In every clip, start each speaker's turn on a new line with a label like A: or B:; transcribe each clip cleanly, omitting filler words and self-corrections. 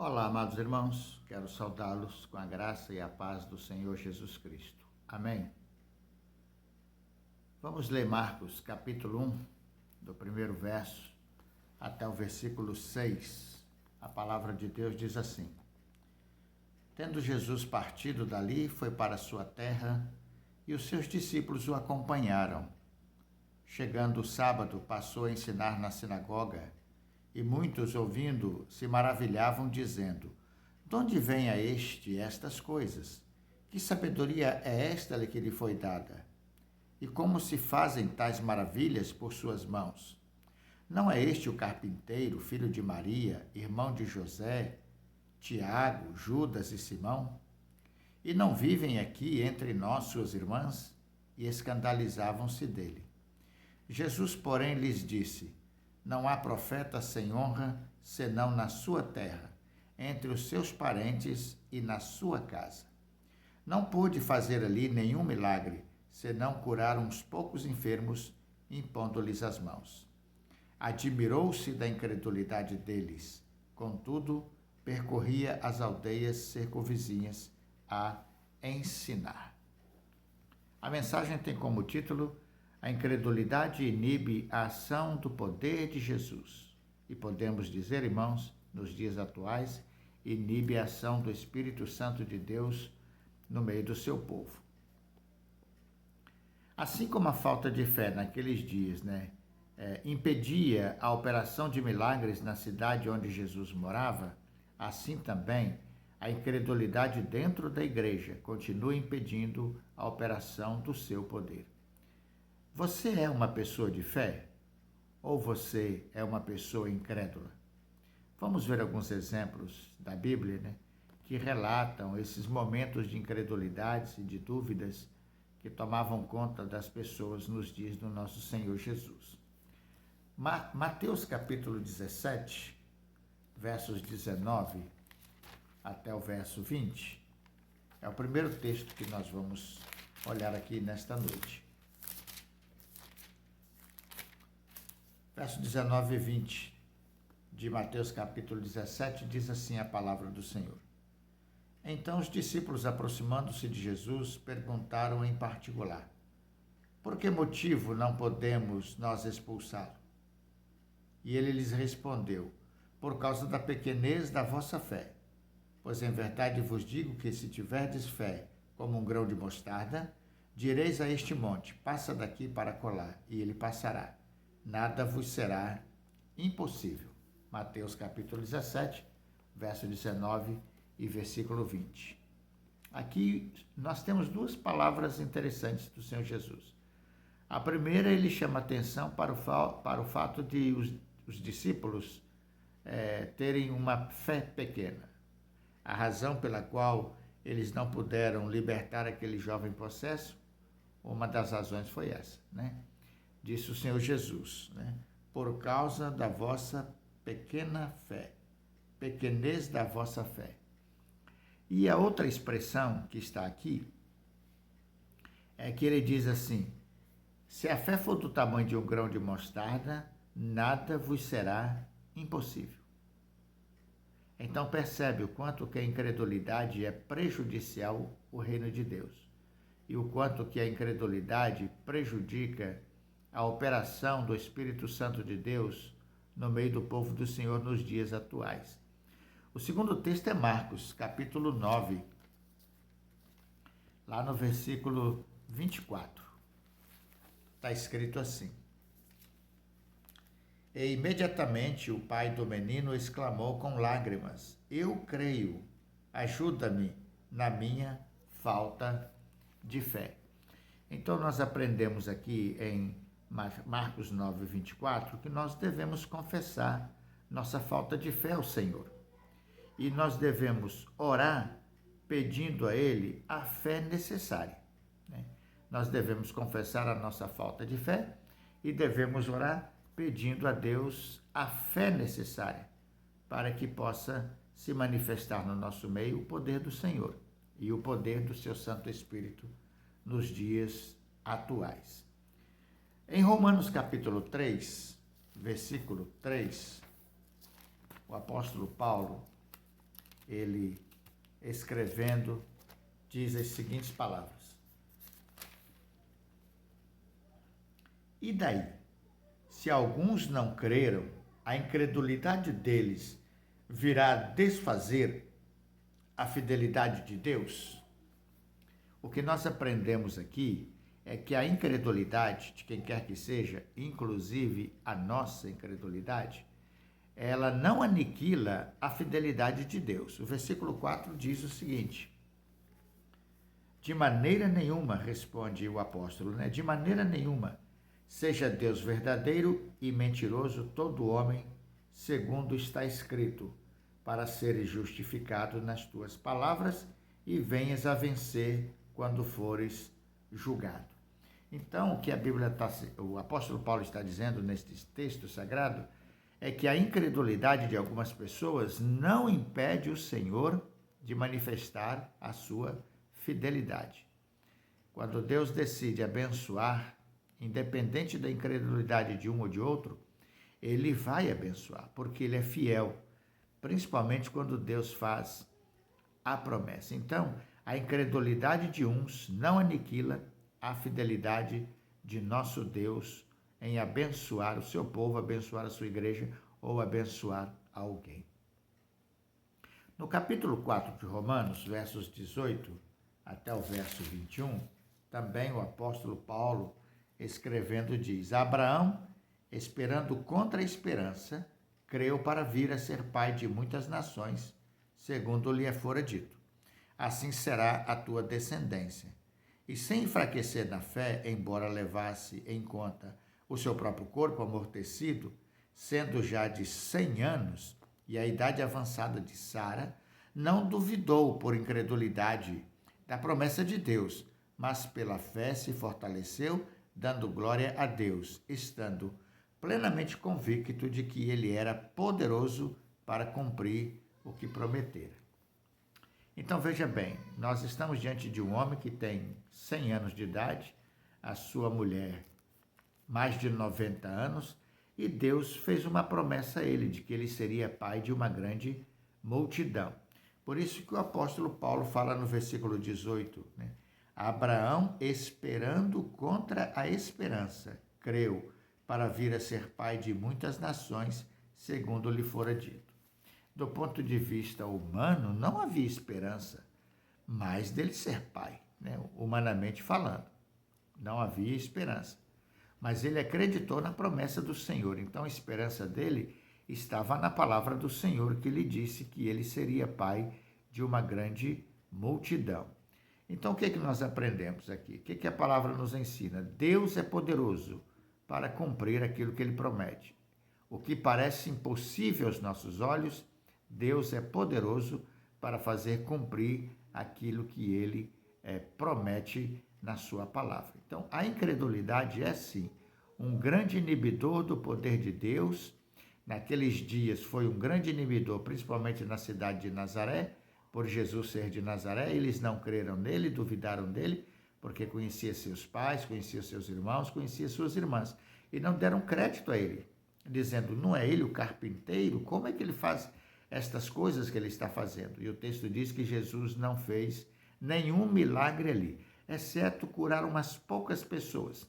A: Olá, amados irmãos, quero saudá-los com a graça e a paz do Senhor Jesus Cristo. Amém. Vamos ler Marcos, capítulo 1, do primeiro verso até o versículo 6. A palavra de Deus diz assim: Tendo Jesus partido dali, foi para sua terra, e os seus discípulos o acompanharam. Chegando o sábado, passou a ensinar na sinagoga, e muitos, ouvindo, se maravilhavam, dizendo: De onde vem a este estas coisas? Que sabedoria é esta que lhe foi dada? E como se fazem tais maravilhas por suas mãos? Não é este o carpinteiro, filho de Maria, irmão de José, Tiago, Judas e Simão? E não vivem aqui entre nós suas irmãs? E escandalizavam-se dele. Jesus, porém, lhes disse: Não há profeta sem honra, senão na sua terra, entre os seus parentes e na sua casa. Não pôde fazer ali nenhum milagre, senão curar uns poucos enfermos, impondo-lhes as mãos. Admirou-se da incredulidade deles. Contudo, percorria as aldeias circunvizinhas a ensinar. A mensagem tem como título: A incredulidade inibe a ação do poder de Jesus. E podemos dizer, irmãos, nos dias atuais, inibe a ação do Espírito Santo de Deus no meio do seu povo. Assim como a falta de fé naqueles dias, impedia a operação de milagres na cidade onde Jesus morava, assim também a incredulidade dentro da igreja continua impedindo a operação do seu poder. Você é uma pessoa de fé? Ou você é uma pessoa incrédula? Vamos ver alguns exemplos da Bíblia, que relatam esses momentos de incredulidades e de dúvidas que tomavam conta das pessoas nos dias do nosso Senhor Jesus. Mateus capítulo 17, versos 19 até o verso 20, é o primeiro texto que nós vamos olhar aqui nesta noite. Verso 19 e 20 de Mateus capítulo 17 diz assim a palavra do Senhor. Então os discípulos, aproximando-se de Jesus, perguntaram em particular: Por que motivo não podemos nós expulsá-lo? E ele lhes respondeu: Por causa da pequenez da vossa fé. Pois em verdade vos digo que se tiverdes fé como um grão de mostarda, direis a este monte: Passa daqui para colar, e ele passará. Nada vos será impossível. Mateus capítulo 17, verso 19 e versículo 20. Aqui nós temos duas palavras interessantes do Senhor Jesus. A primeira, ele chama atenção para o fato de os discípulos terem uma fé pequena. A razão pela qual eles não puderam libertar aquele jovem possesso, uma das razões foi essa, Disse o Senhor Jesus, por causa da vossa pequena fé, pequenez da vossa fé. E a outra expressão que está aqui é que ele diz assim: se a fé for do tamanho de um grão de mostarda, nada vos será impossível. Então percebe o quanto que a incredulidade é prejudicial ao reino de Deus e o quanto que a incredulidade prejudica a operação do Espírito Santo de Deus no meio do povo do Senhor nos dias atuais. O segundo texto é Marcos, capítulo 9, lá no versículo 24. Está escrito assim: E imediatamente o pai do menino exclamou com lágrimas: Eu creio, ajuda-me na minha falta de fé. Então nós aprendemos aqui em Marcos 9, 24, que nós devemos confessar nossa falta de fé ao Senhor. E nós devemos orar pedindo a Ele a fé necessária. Nós devemos confessar a nossa falta de fé e devemos orar pedindo a Deus a fé necessária para que possa se manifestar no nosso meio o poder do Senhor e o poder do seu Santo Espírito nos dias atuais. Em Romanos capítulo 3, versículo 3, o apóstolo Paulo ele escrevendo, diz as seguintes palavras: E daí, se alguns não creram, a incredulidade deles virá desfazer a fidelidade de Deus? O que nós aprendemos aqui é que a incredulidade de quem quer que seja, inclusive a nossa incredulidade, ela não aniquila a fidelidade de Deus. O versículo 4 diz o seguinte: de maneira nenhuma, responde o apóstolo, né? De maneira nenhuma, seja Deus verdadeiro e mentiroso todo homem, segundo está escrito, para seres justificado nas tuas palavras e venhas a vencer quando fores julgado. Então, o que o apóstolo Paulo está dizendo neste texto sagrado é que a incredulidade de algumas pessoas não impede o Senhor de manifestar a sua fidelidade. Quando Deus decide abençoar, independente da incredulidade de um ou de outro, ele vai abençoar, porque ele é fiel, principalmente quando Deus faz a promessa. Então, a incredulidade de uns não aniquila a fidelidade de nosso Deus em abençoar o seu povo, abençoar a sua igreja ou abençoar alguém. No capítulo 4 de Romanos, versos 18 até o verso 21, também o apóstolo Paulo, escrevendo, diz: Abraão, esperando contra a esperança, creu para vir a ser pai de muitas nações, segundo lhe fora dito. Assim será a tua descendência. E sem enfraquecer na fé, embora levasse em conta o seu próprio corpo amortecido, sendo já de 100 anos e a idade avançada de Sara, não duvidou por incredulidade da promessa de Deus, mas pela fé se fortaleceu, dando glória a Deus, estando plenamente convicto de que ele era poderoso para cumprir o que prometera. Então veja bem, nós estamos diante de um homem que tem 100 anos de idade, a sua mulher mais de 90 anos, e Deus fez uma promessa a ele de que ele seria pai de uma grande multidão. Por isso que o apóstolo Paulo fala no versículo 18, né? Abraão, esperando contra a esperança, creu para vir a ser pai de muitas nações, segundo lhe fora dito. Do ponto de vista humano, não havia esperança mais dele ser pai, né? Humanamente falando. Não havia esperança. Mas ele acreditou na promessa do Senhor. Então a esperança dele estava na palavra do Senhor, que lhe disse que ele seria pai de uma grande multidão. Então o que é que nós aprendemos aqui? O que é que a palavra nos ensina? Deus é poderoso para cumprir aquilo que ele promete. O que parece impossível aos nossos olhos, Deus é poderoso para fazer cumprir aquilo que ele promete na sua palavra. Então, a incredulidade é, sim, um grande inibidor do poder de Deus. Naqueles dias foi um grande inibidor, principalmente na cidade de Nazaré, por Jesus ser de Nazaré. Eles não creram nele, duvidaram dele, porque conhecia seus pais, conhecia seus irmãos, conhecia suas irmãs, e não deram crédito a ele, dizendo: não é ele o carpinteiro? Como é que ele faz estas coisas que ele está fazendo? E o texto diz que Jesus não fez nenhum milagre ali, exceto curar umas poucas pessoas.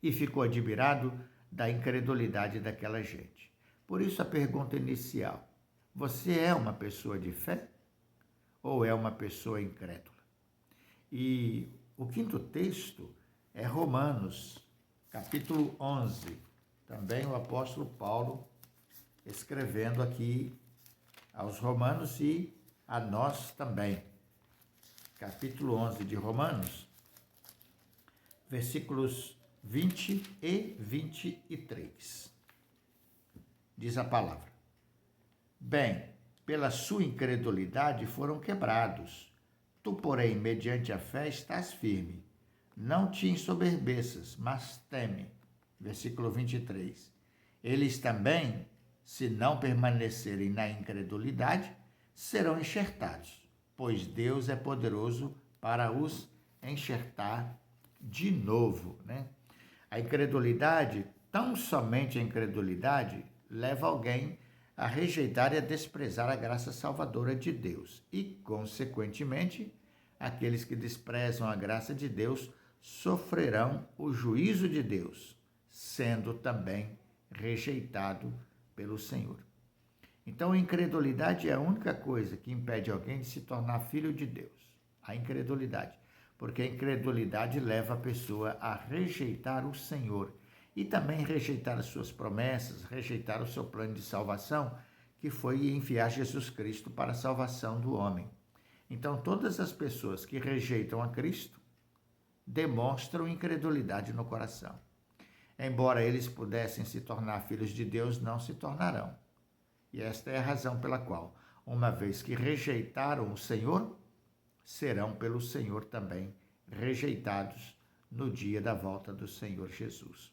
A: E ficou admirado da incredulidade daquela gente. Por isso a pergunta inicial: você é uma pessoa de fé ou é uma pessoa incrédula? E o quinto texto é Romanos, capítulo 11. Também o apóstolo Paulo escrevendo aqui aos romanos e a nós também. Capítulo 11 de Romanos, versículos 20 e 23. Diz a palavra: Bem, pela sua incredulidade foram quebrados. Tu, porém, mediante a fé estás firme. Não te ensoberbeças, mas teme. Versículo 23. Eles também, se não permanecerem na incredulidade, serão enxertados, pois Deus é poderoso para os enxertar de novo, né? A incredulidade, tão somente a incredulidade, leva alguém a rejeitar e a desprezar a graça salvadora de Deus. E, consequentemente, aqueles que desprezam a graça de Deus sofrerão o juízo de Deus, sendo também rejeitado pelo Senhor. Então, a incredulidade é a única coisa que impede alguém de se tornar filho de Deus. A incredulidade. Porque a incredulidade leva a pessoa a rejeitar o Senhor e também rejeitar as suas promessas, rejeitar o seu plano de salvação, que foi enviar Jesus Cristo para a salvação do homem. Então, todas as pessoas que rejeitam a Cristo demonstram incredulidade no coração. Embora eles pudessem se tornar filhos de Deus, não se tornarão. E esta é a razão pela qual, uma vez que rejeitaram o Senhor, serão pelo Senhor também rejeitados no dia da volta do Senhor Jesus.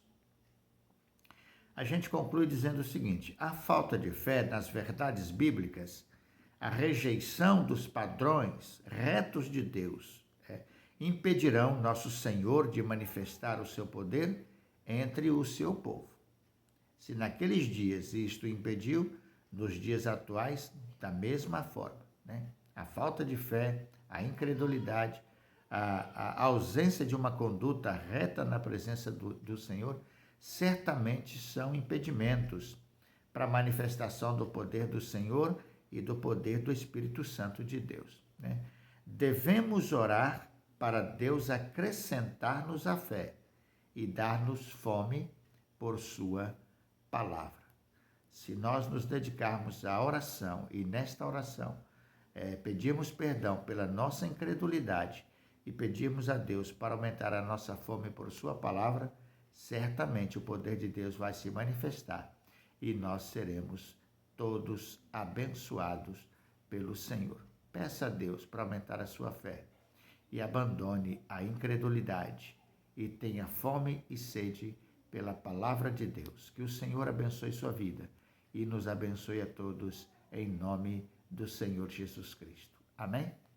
A: A gente conclui dizendo o seguinte: a falta de fé nas verdades bíblicas, a rejeição dos padrões retos de Deus, impedirão nosso Senhor de manifestar o seu poder entre o seu povo. Se naqueles dias isto impediu, nos dias atuais, da mesma forma, A falta de fé, a incredulidade, a ausência de uma conduta reta na presença do Senhor, certamente são impedimentos para a manifestação do poder do Senhor e do poder do Espírito Santo de Deus. Devemos orar para Deus acrescentar-nos a fé e dar-nos fome por sua palavra. Se nós nos dedicarmos à oração e nesta oração pedirmos perdão pela nossa incredulidade e pedirmos a Deus para aumentar a nossa fome por sua palavra, certamente o poder de Deus vai se manifestar e nós seremos todos abençoados pelo Senhor. Peça a Deus para aumentar a sua fé e abandone a incredulidade e tenha fome e sede pela palavra de Deus. Que o Senhor abençoe sua vida e nos abençoe a todos em nome do Senhor Jesus Cristo. Amém?